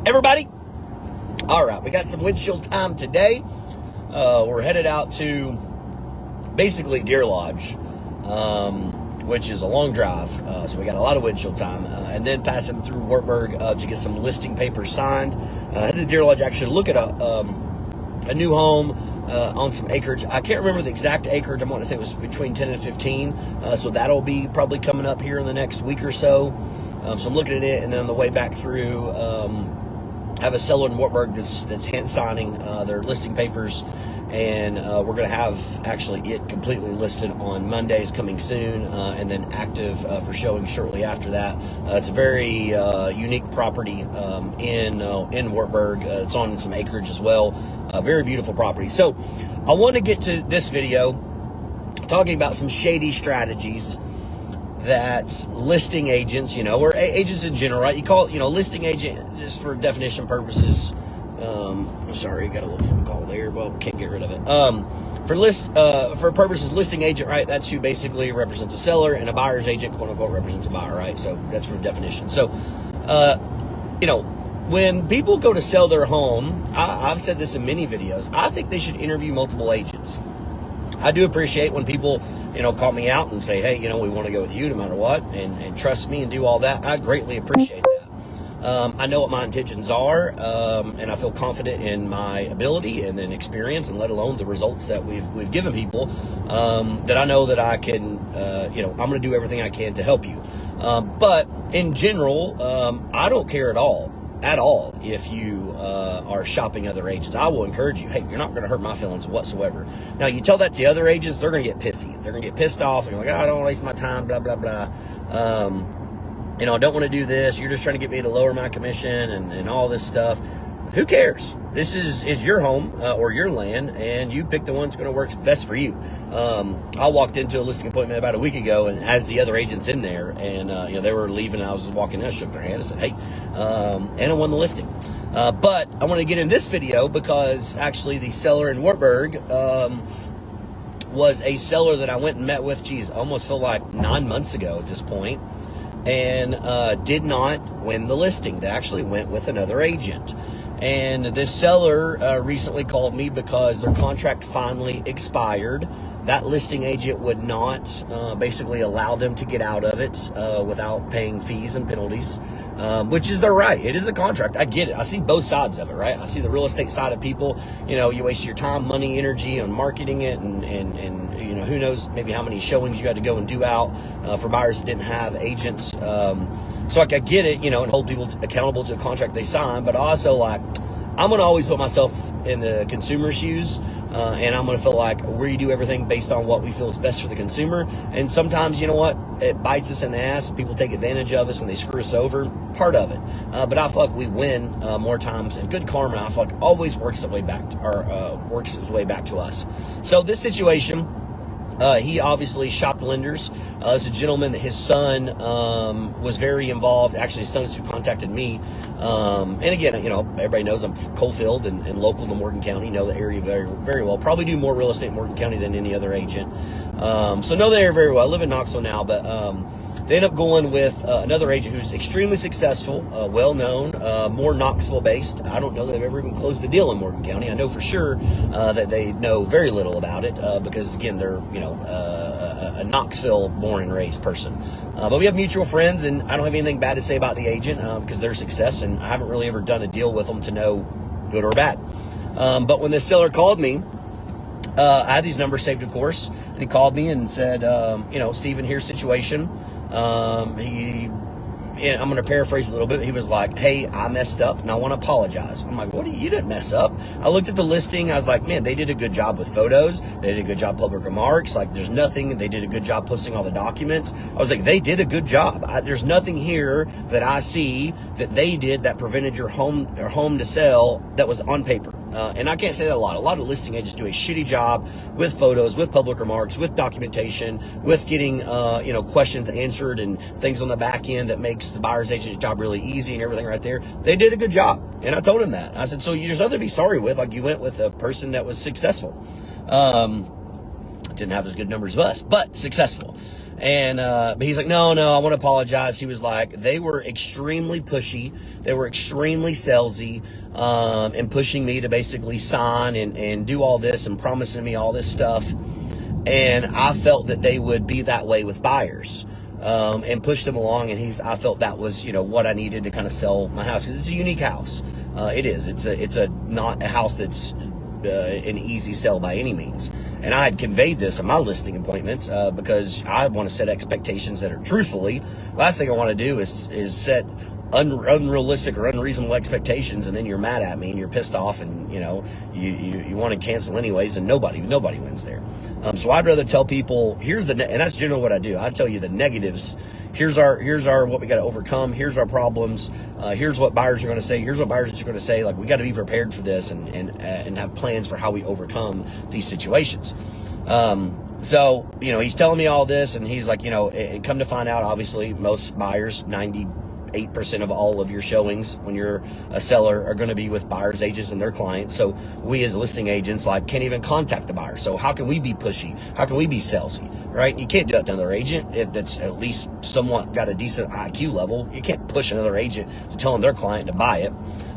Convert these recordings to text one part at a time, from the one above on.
Everybody, all right, we got some windshield time today. We're headed out to basically Deer Lodge, which is a long drive, so we got a lot of windshield time, and then passing through Wartburg to get some listing papers signed. Headed to Deer Lodge actually to look at a new home on some acreage. I can't remember the exact acreage. I want to say it was between 10 and 15, so that'll be probably coming up here in the next week or so. So I'm looking at it, and then on the way back through, I have a seller in Wartburg that's hand signing their listing papers, and we're going to have actually it completely listed on Mondays coming soon, and then active for showing shortly after that. It's a very unique property in Wartburg. It's on some acreage as well. Very beautiful property. So I want to get to this video talking about some shady strategies that listing agents, or agents in general, right? You call it, listing agent just for definition purposes. Sorry, got a little phone call there, but we can't get rid of it. For purposes, listing agent, right? That's who basically represents a seller, and a buyer's agent, quote unquote, represents a buyer, right? So that's for definition. So, when people go to sell their home, I've said this in many videos, I think they should interview multiple agents. I do appreciate when people, call me out and say, hey, we want to go with you no matter what, and trust me and do all that. I greatly appreciate that. I know what my intentions are, and I feel confident in my ability and then experience, and let alone the results that we've given people, that I know that I can, I'm going to do everything I can to help you. But in general, I don't care at all if you are shopping other agents. I will encourage you, hey, you're not going to hurt my feelings whatsoever. Now, you tell that to other agents, they're going to get pissy. They're going to get pissed off. They're like, I don't want to waste my time, blah, blah, blah. I don't want to do this. You're just trying to get me to lower my commission and all this stuff. Who cares? This is your home or your land, and you pick the one that's going to work best for you. I walked into a listing appointment about a week ago, and as the other agents in there, and they were leaving, I was walking in, I shook their hand, I said, hey, and I won the listing. But I want to get in this video because actually the seller in Wartburg was a seller that I went and met with, almost feel like 9 months ago at this point, and did not win the listing. They actually went with another agent. And this seller recently called me because their contract finally expired. That listing agent would not basically allow them to get out of it without paying fees and penalties, which is their right. It is a contract. I get it. I see both sides of it, right? I see the real estate side of people. You waste your time, money, energy on marketing it, and who knows maybe how many showings you had to go and do out for buyers that didn't have agents. So I get it, and hold people accountable to a contract they sign, but also I'm going to always put myself in the consumer's shoes, and I'm going to feel like we do everything based on what we feel is best for the consumer. And sometimes, it bites us in the ass, and people take advantage of us and they screw us over. Part of it. But I feel like we win more times, and good karma, I feel like, always works its way back to us. So this situation, he obviously shopped lenders. It's a gentleman that his son was very involved. Actually, his son is who contacted me. And again, everybody knows I'm Coalfield and local to Morgan County. Know the area very, very well. Probably do more real estate in Morgan County than any other agent. So know the area very well. I live in Knoxville now, but they end up going with another agent who's extremely successful, well-known, more Knoxville-based. I don't know that they've ever even closed the deal in Morgan County. I know for sure that they know very little about it because, again, they're, a Knoxville born and raised person. But we have mutual friends, and I don't have anything bad to say about the agent because they're success, and I haven't really ever done a deal with them to know good or bad. But when this seller called me, I had these numbers saved, of course, and he called me and said, Stephen, here's the situation. I'm going to paraphrase a little bit. He was like, hey, I messed up and I want to apologize. I'm like, you didn't mess up. I looked at the listing. I was like, man, they did a good job with photos. They did a good job public remarks. There's nothing. They did a good job posting all the documents. I was like, they did a good job. There's nothing here that I see that they did that prevented your home to sell that was on paper. And I can't say that a lot. A lot of listing agents do a shitty job with photos, with public remarks, with documentation, with getting, questions answered and things on the back end that makes the buyer's agent's job really easy and everything right there. They did a good job. And I told him that. I said, so there's nothing to be sorry with. You went with a person that was successful. Didn't have as good numbers as us, but successful. And but he's like, no, I want to apologize. He was like, they were extremely pushy. They were extremely salesy, and pushing me to basically sign and do all this and promising me all this stuff. And I felt that they would be that way with buyers, and push them along. And I felt that was, what I needed to kind of sell my house, because it's a unique house. It is. It's not a house that's an easy sell by any means. And I had conveyed this in my listing appointments, because I want to set expectations that are truthfully. Last thing I want to do is set unrealistic or unreasonable expectations, and then you're mad at me and you're pissed off, and you want to cancel anyways, and nobody wins there. So I'd rather tell people, and that's generally what I do. I tell you the negatives. Here's our what we got to overcome. Here's our problems. Here's what buyers are going to say. Here's what buyers are going to say. Like, we got to be prepared for this, and have plans for how we overcome these situations. So he's telling me all this, and he's like, and come to find out, obviously most buyers, 98% of all of your showings when you're a seller are going to be with buyers agents and their clients. So we as listing agents can't even contact the buyer. So how can we be pushy? How can we be salesy, right? You can't do that to another agent if that's at least somewhat got a decent IQ level. You can't push another agent to tell them their client to buy it.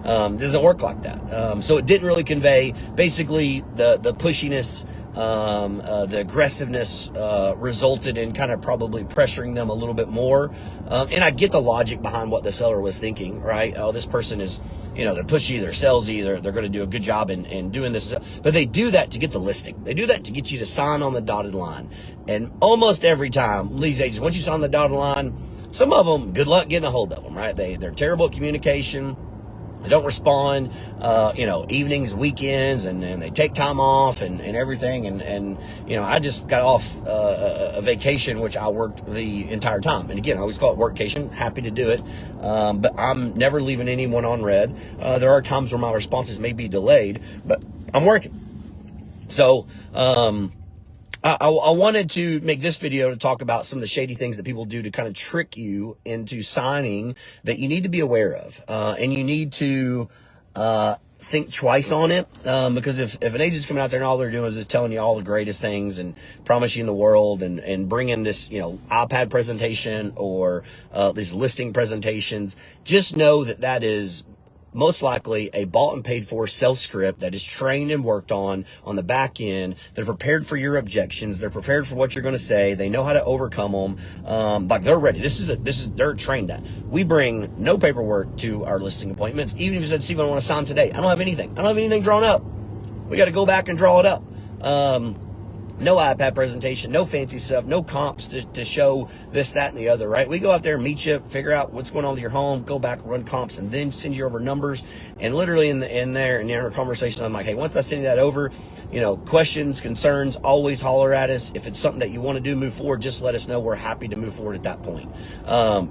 It doesn't work like that. So it didn't really convey basically the pushiness. The aggressiveness resulted in kind of probably pressuring them a little bit more. And I get the logic behind what the seller was thinking, right? Oh, this person is, they're pushy, they're salesy, they're going to do a good job in doing this. But they do that to get the listing. They do that to get you to sign on the dotted line. And almost every time, these agents, once you sign the dotted line, some of them, good luck getting a hold of them, right? They're terrible at communication. They don't respond, evenings, weekends, and they take time off and everything. And I just got off a vacation, which I worked the entire time. And again, I always call it workcation. Happy to do it. But I'm never leaving anyone on red. There are times where my responses may be delayed, but I'm working. So, I wanted to make this video to talk about some of the shady things that people do to kind of trick you into signing that you need to be aware of. And you need to think twice on it, because if an agent's coming out there and all they're doing is just telling you all the greatest things and promising the world and bringing this, iPad presentation or these listing presentations, just know that is most likely a bought and paid for sales script that is trained and worked on the back end. They're prepared for your objections. They're prepared for what you're going to say. They know how to overcome them. Like, they're ready. They're trained at. We bring no paperwork to our listing appointments. Even if you said, Steve, I want to sign today, I don't have anything. I don't have anything drawn up. We got to go back and draw it up. No iPad presentation, no fancy stuff, no comps to show this, that, and the other, right? We go out there and meet you, figure out what's going on with your home, go back, run comps, and then send you over numbers. And literally in our conversation, I'm like, hey, once I send that over, questions, concerns, always holler at us. If it's something that you want to do, move forward, just let us know. We're happy to move forward at that point.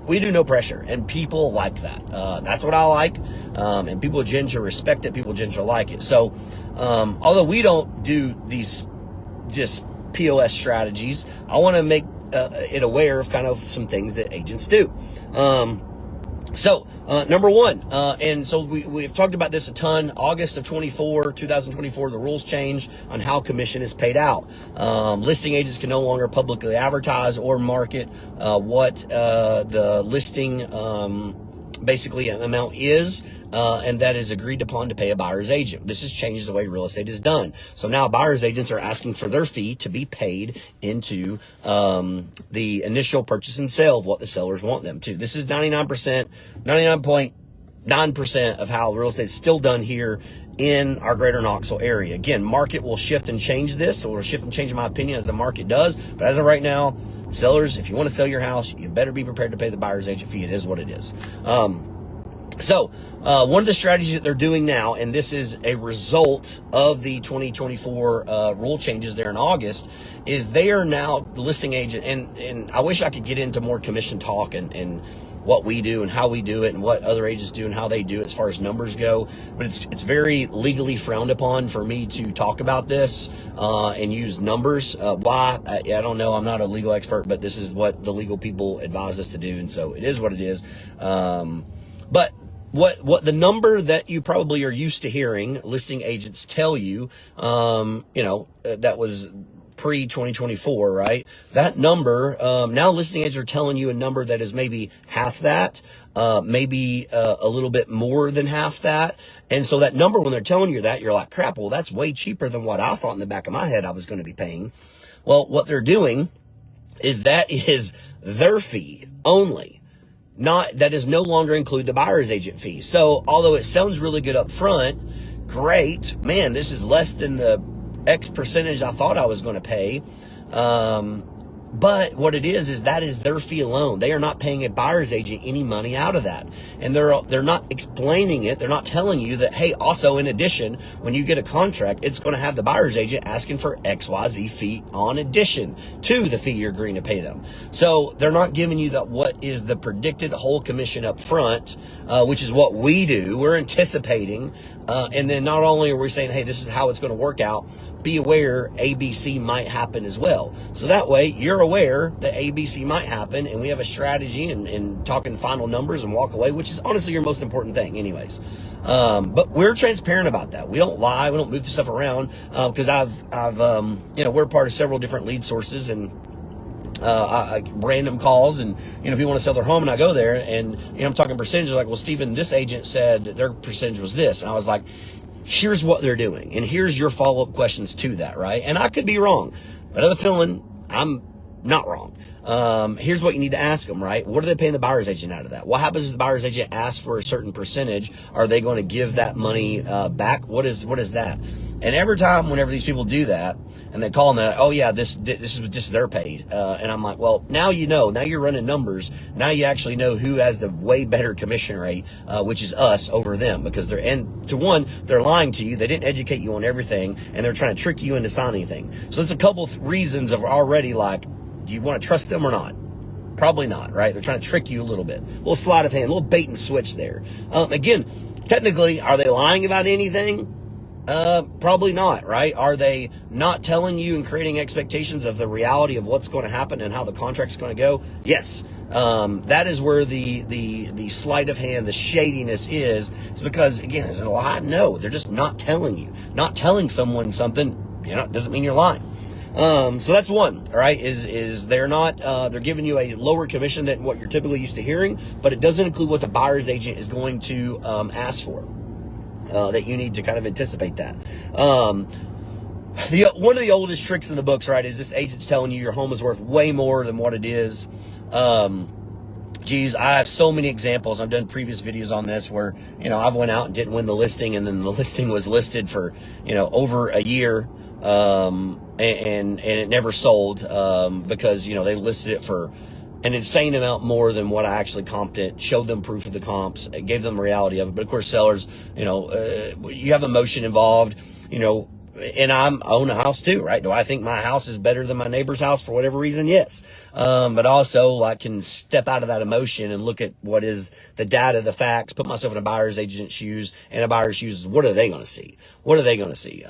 We do no pressure, and people like that. That's what I like. And people tend to respect it. People tend to like it. So, although we don't do these just POS strategies, I want to make it aware of kind of some things that agents do. So number one, and so we've talked about this a ton. August of 2024, the rules changed on how commission is paid out. Listing agents can no longer publicly advertise or market what the listing basically amount is, and that is agreed upon to pay a buyer's agent. This has changed the way real estate is done. So now buyer's agents are asking for their fee to be paid into the initial purchase and sale of what the sellers want them to. This is 99.9% of how real estate is still done here in our greater Knoxville area. Again, market will shift and change this. So it'll shift and change, in my opinion, as the market does. But as of right now, sellers, if you want to sell your house, you better be prepared to pay the buyer's agent fee. It is what it is. So one of the strategies that they're doing now, and this is a result of the 2024 rule changes there in August, is they are now listing agent. And I wish I could get into more commission talk and what we do and how we do it and what other agents do and how they do it as far as numbers go. But it's very legally frowned upon for me to talk about this and use numbers. Why? I don't know. I'm not a legal expert, but this is what the legal people advise us to do. And so it is what it is. But what the number that you probably are used to hearing listing agents tell you, that was pre-2024, right? That number, now listing agents are telling you a number that is maybe half that, maybe a little bit more than half that. And so that number, when they're telling you that, you're like, crap, well, that's way cheaper than what I thought in the back of my head I was going to be paying. Well, what they're doing is that is their fee only. That does no longer include the buyer's agent fee. So although it sounds really good up front, great, man, this is less than the X percentage I thought I was going to pay. But what it is that is their fee alone. They are not paying a buyer's agent any money out of that. And they're not explaining it. They're not telling you that, hey, also in addition, when you get a contract, it's going to have the buyer's agent asking for XYZ fee on addition to the fee you're agreeing to pay them. So they're not giving you that what is the predicted whole commission up front, which is what we do. We're anticipating. And then not only are we saying, hey, this is how it's going to work out, be aware ABC might happen as well. So that way you're aware that ABC might happen, and we have a strategy and talking final numbers and walk away, which is honestly your most important thing anyways. But we're transparent about that. We don't lie. We don't move the stuff around, because we're part of several different lead sources, and random calls, and people want to sell their home, and I go there, and I'm talking percentages, like, well, Stephen, this agent said that their percentage was this, and I was like, here's what they're doing, and here's your follow-up questions to that, right? And I could be wrong, but I have a feeling I'm not wrong. Here's what you need to ask them, right? What are they paying the buyer's agent out of that? What happens if the buyer's agent asks for a certain percentage? Are they going to give that money back? What is that? And every time, whenever these people do that, and they call them that, oh yeah, this is just their paid, and I'm like, well, now now you're running numbers. Now you actually know who has the way better commission rate, which is us over them, because they're lying to you. They didn't educate you on everything, and they're trying to trick you into signing anything. So it's a couple of reasons of already, like, do you want to trust them or not? Probably not, right? They're trying to trick you a little bit. A little sleight of hand, a little bait and switch there. Again, technically, are they lying about anything? Probably not, right? Are they not telling you and creating expectations of the reality of what's going to happen and how the contract's going to go? Yes. That is where the sleight of hand, the shadiness is. It's because, again, is it a lie? No, they're just not telling you. Not telling someone something, doesn't mean you're lying. So that's one, all right, is they're not, they're giving you a lower commission than what you're typically used to hearing, but it doesn't include what the buyer's agent is going to ask for. That you need to kind of anticipate that. One of the oldest tricks in the books, right, is this agent's telling you your home is worth way more than what it is. Geez, I have so many examples. I've done previous videos on this where, I've went out and didn't win the listing, and then the listing was listed for, over a year, and it never sold, because, they listed it for an insane amount more than what I actually comped it, showed them proof of the comps, gave them the reality of it. But of course, sellers, you have emotion involved, and I own a house too, right? Do I think my house is better than my neighbor's house for whatever reason? Yes. But also I can step out of that emotion and look at what is the data, the facts, put myself in a buyer's agent's shoes, and a buyer's shoes. What are they going to see? What are they going to see?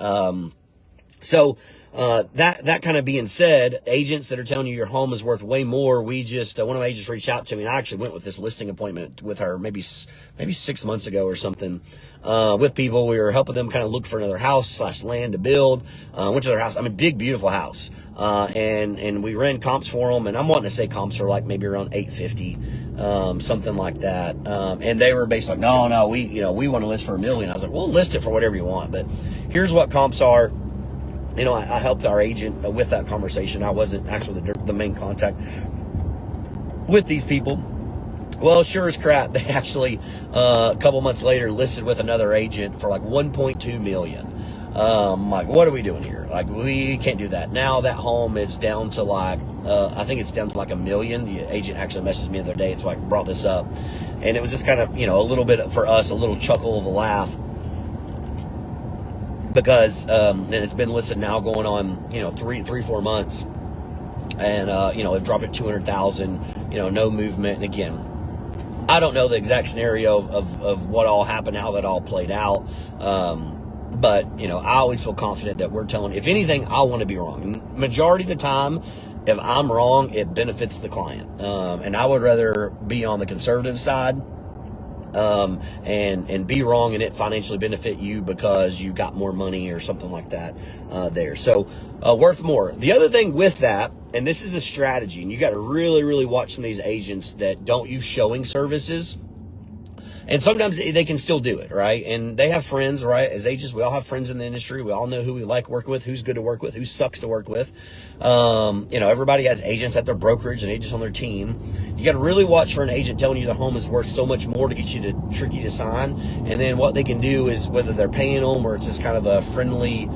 That kind of being said, agents that are telling you your home is worth way more, one of my agents reached out to me, and I actually went with this listing appointment with her maybe 6 months ago or something, with people. We were helping them kind of look for another house / land to build. Went to their house. Big, beautiful house. And we ran comps for them, and I'm wanting to say comps are like maybe around 850, something like that. And they were basically like, no, we want to list for $1 million. I was like, well, list it for whatever you want, but here's what comps are. I helped our agent with that conversation. I wasn't actually the main contact with these people. Well, sure as crap, they actually, a couple months later, listed with another agent for like 1.2 million. Like, what are we doing here? Like, we can't do that. Now that home is down to like, I think it's down to like $1 million. The agent actually messaged me the other day. It's like, brought this up. And it was just kind of, a little bit for us, a little chuckle of a laugh. Because and it's been listed now going on 3-4 months, and they've dropped it 200,000, no movement. And again, I don't know the exact scenario of what all happened, how that all played out, but I always feel confident that we're telling. If anything, I want to be wrong. Majority of the time, if I'm wrong, it benefits the client, and I would rather be on the conservative side and be wrong and it financially benefit you because you got more money or something like that there. So worth more. The other thing with that, and this is a strategy, and you got to really, really watch some of these agents that don't use showing services. And sometimes they can still do it, right? And they have friends, right? As agents, we all have friends in the industry. We all know who we like working with, who's good to work with, who sucks to work with. Everybody has agents at their brokerage and agents on their team. You got to really watch for an agent telling you the home is worth so much more to get you to trick you to sign. And then what they can do is, whether they're paying them or it's just kind of a friendly,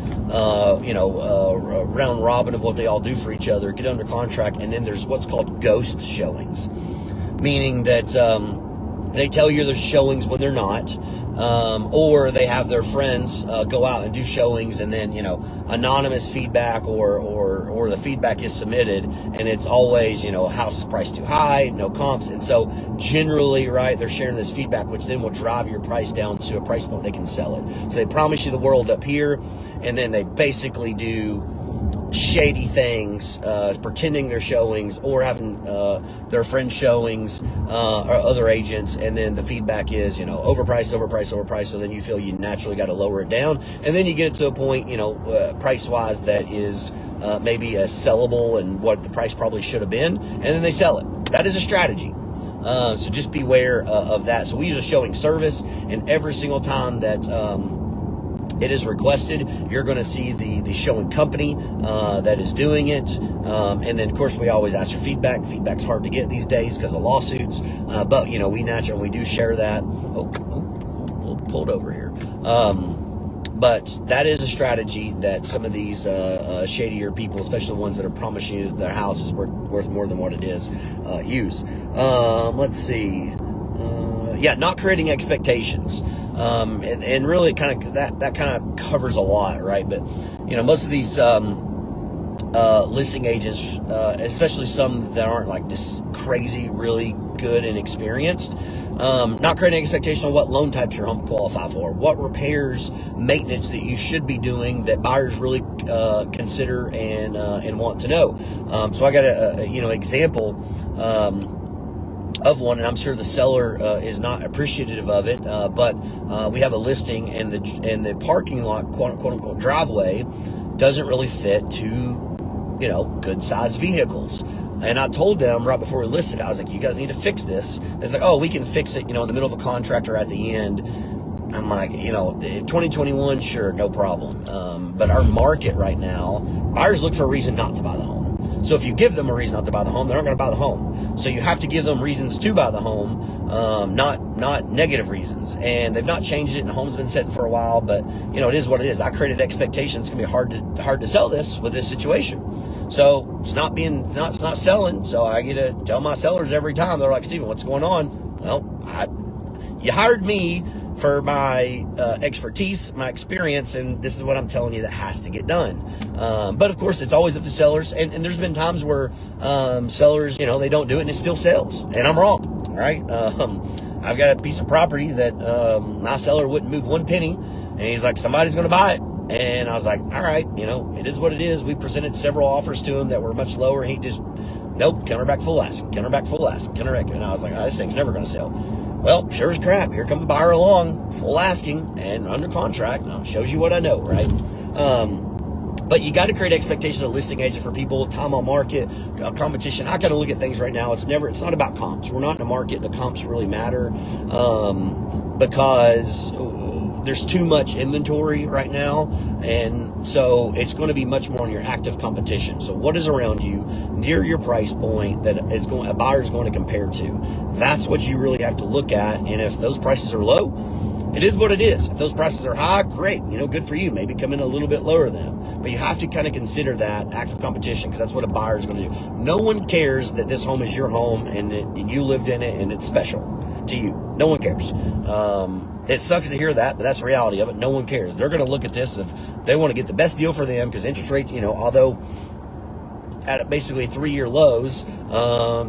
round robin of what they all do for each other, get under contract. And then there's what's called ghost showings, meaning that, they tell you there's showings when they're not, or they have their friends go out and do showings, and then anonymous feedback or the feedback is submitted, and it's always house is priced too high, no comps, and so generally, right, they're sharing this feedback, which then will drive your price down to a price point they can sell it. So they promise you the world up here, and then they basically do shady things, pretending they're showings or having their friends showings or other agents, and then the feedback is overpriced, so then you feel you naturally got to lower it down, and then you get it to a point price wise that is maybe a sellable and what the price probably should have been, and then they sell it. That is a strategy. So just beware of that. So we use a showing service, and every single time that it is requested, you're going to see the showing company that is doing it, and then of course we always ask for feedback. Feedback's hard to get these days because of lawsuits, but we naturally do share that. Pulled over here. But that is a strategy that some of these shadier people, especially the ones that are promising you their house is worth more than what it is, use. Let's see. Not creating expectations. And really kind of that kind of covers a lot, right? But most of these listing agents, especially some that aren't like just crazy, really good and experienced, not creating expectation on what loan types your home qualify for, what repairs, maintenance that you should be doing that buyers really consider and want to know. So I got a example of one, and I'm sure the seller is not appreciative of it, but we have a listing, and the parking lot, quote unquote driveway, doesn't really fit to good sized vehicles. And I told them right before we listed, I was like, you guys need to fix this. It's like, oh, we can fix it in the middle of a contract or at the end. I'm like, 2021, sure, no problem. But our market right now, buyers look for a reason not to buy the home. So if you give them a reason not to buy the home, they're not going to buy the home. So you have to give them reasons to buy the home, not negative reasons. And they've not changed it, and the home's been sitting for a while. But it is what it is. I created expectations. It's going to be hard to sell this with this situation. So it's not selling. So I get to tell my sellers every time. They're like, Steven, what's going on? Well, you hired me for my expertise, my experience, and this is what I'm telling you that has to get done. But of course, it's always up to sellers, and there's been times where sellers, they don't do it and it still sells, and I'm wrong, right? I've got a piece of property that my seller wouldn't move one penny, and he's like, somebody's going to buy it. And I was like, all right, it is what it is. We presented several offers to him that were much lower. He just, nope, counter back full ask. And I was like, oh, this thing's never going to sell. Well, sure as crap, here comes a buyer along, full asking and under contract. Now, shows you what I know, right? But you got to create expectations of a listing agent for people, time on market, competition. I kind of look at things right now. It's not about comps. We're not in a market. The comps really matter because there's too much inventory right now, and so it's going to be much more on your active competition. So what is around you near your price point that a buyer is going to compare to? That's what you really have to look at. And if those prices are low, it is what it is. If those prices are high, great, good for you. Maybe come in a little bit lower than them. But you have to kind of consider that active competition, because that's what a buyer is going to do. No one cares that this home is your home and you lived in it and it's special to you. No one cares. It sucks to hear that, but that's the reality of it. No one cares. They're going to look at this if they want to get the best deal for them, because interest rates, although at basically 3-year lows,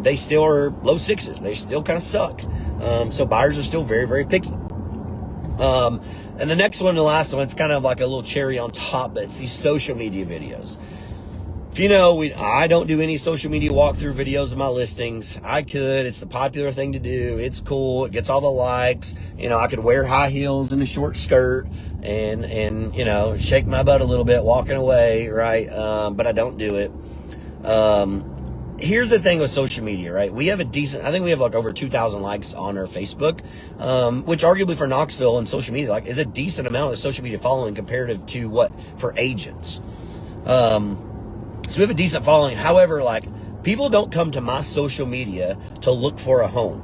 they still are low sixes. They still kind of suck. So buyers are still very, very picky. And the next one, the last one, it's kind of like a little cherry on top, but it's these social media videos. If you know, I don't do any social media walkthrough videos of my listings. I could. It's the popular thing to do. It's cool. It gets all the likes. You know, I could wear high heels and a short skirt and you know, shake my butt a little bit walking away, right? But I don't do it. Here's the thing with social media, right? We have I think we have like over 2,000 likes on our Facebook, which arguably for Knoxville and social media, like, is a decent amount of social media following comparative to what for agents. So we have a decent following. However, like, people don't come to my social media to look for a home.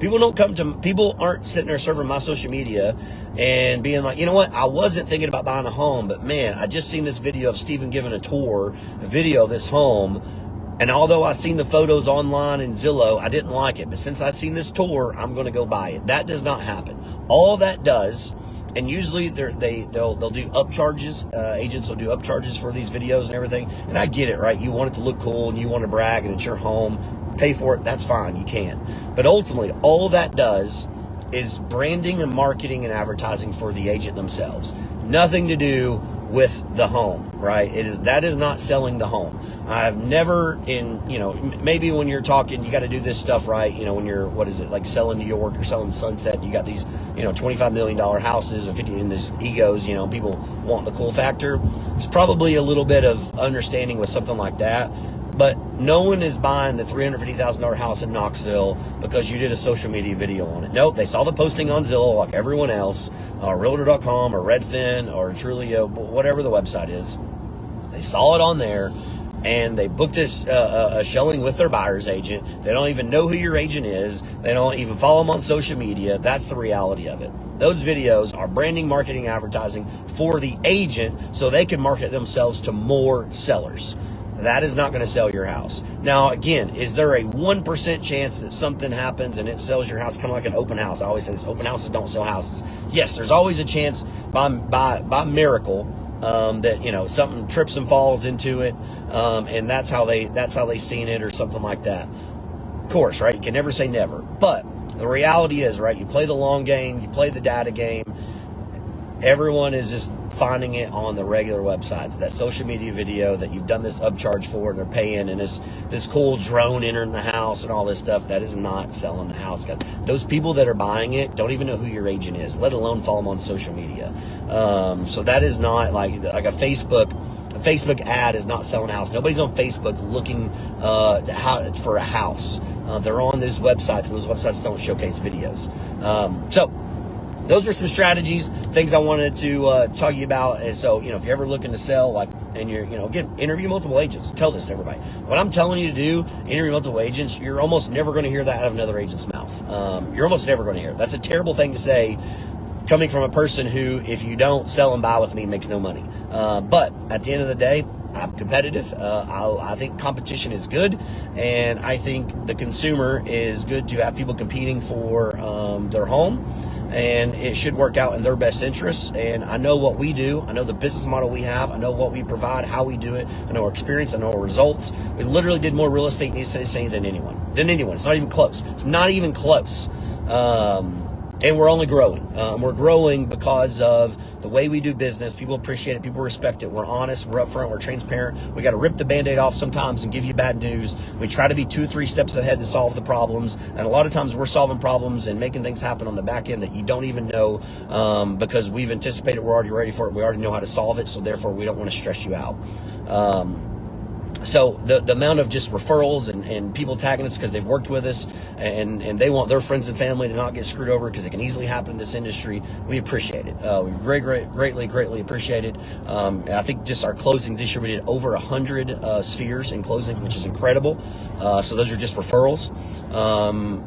People aren't sitting there surfing my social media and being like, you know what, I wasn't thinking about buying a home, but man, I just seen this video of Steven giving a video of this home. And although I seen the photos online in Zillow, I didn't like it. But since I've seen this tour, I'm going to go buy it. That does not happen. All that does, and usually they'll do upcharges. Agents will do upcharges for these videos and everything. And I get it, right? You want it to look cool and you want to brag and it's your home. Pay for it. That's fine. You can. But ultimately, all that does is branding and marketing and advertising for the agent themselves. Nothing to do with the home, right? That is not selling the home. I've never maybe when you're talking, you got to do this stuff right. You know, when you're, like selling New York or selling Sunset, you got these, $25 million houses and 50 in these egos, people want the cool factor. There's probably a little bit of understanding with something like that. But no one is buying the $350,000 house in Knoxville because you did a social media video on it. Nope, they saw the posting on Zillow like everyone else, Realtor.com or Redfin or Trulio, whatever the website is. They saw it on there, and they booked a showing with their buyer's agent. They don't even know who your agent is. They don't even follow them on social media. That's the reality of it. Those videos are branding, marketing, advertising for the agent so they can market themselves to more sellers. That is not going to sell your house. Now, again, is there a 1% chance that something happens and it sells your house, kind of like an open house? I always say this, open houses don't sell houses. Yes, there's always a chance by miracle that something trips and falls into it, and that's how they seen it or something like that. Of course, right? You can never say never, but the reality is, right? You play the long game, you play the data game. Everyone is just finding it on the regular websites, that social media video that you've done this upcharge for, and they're paying, and this cool drone entering the house and all this stuff. That is not selling the house, guys. Those people that are buying it don't even know who your agent is, let alone follow them on social media. So that is not like a Facebook ad is not selling a house. Nobody's on Facebook looking for a house. They're on those websites, and those websites don't showcase videos. So those are some strategies, things I wanted to talk to you about. And so, if you're ever looking to sell, and you're, again, interview multiple agents. Tell this to everybody. What I'm telling you to do, interview multiple agents, you're almost never going to hear that out of another agent's mouth. You're almost never going to hear it. That's a terrible thing to say, coming from a person who, if you don't sell and buy with me, makes no money. But at the end of the day, I'm competitive. I think competition is good, and I think the consumer is good to have people competing for their home, and it should work out in their best interests. And I know what we do. I know the business model we have. I know what we provide, how we do it. I know our experience. I know our results. We literally did more real estate in East Tennessee than anyone. It's not even close. It's not even close. And we're only growing. We're growing because of the way we do business. People appreciate it. People respect it. We're honest. We're upfront. We're transparent. We got to rip the Band-Aid off sometimes and give you bad news. We try to be 2 or 3 steps ahead to solve the problems. And a lot of times we're solving problems and making things happen on the back end that you don't even know, because we've anticipated. We're already ready for it. We already know how to solve it. So therefore, we don't want to stress you out. So the amount of just referrals and people tagging us because they've worked with us and they want their friends and family to not get screwed over, because it can easily happen in this industry, we appreciate it. We greatly appreciate it. I think just our closings this year, we did over 100 spheres in closings, which is incredible. So those are just referrals.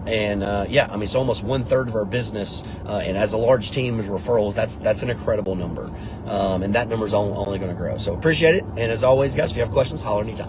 It's almost 1/3 of our business, and as a large team of referrals, that's an incredible number. And that number is only going to grow. So appreciate it. And as always, guys, if you have questions, holler anytime.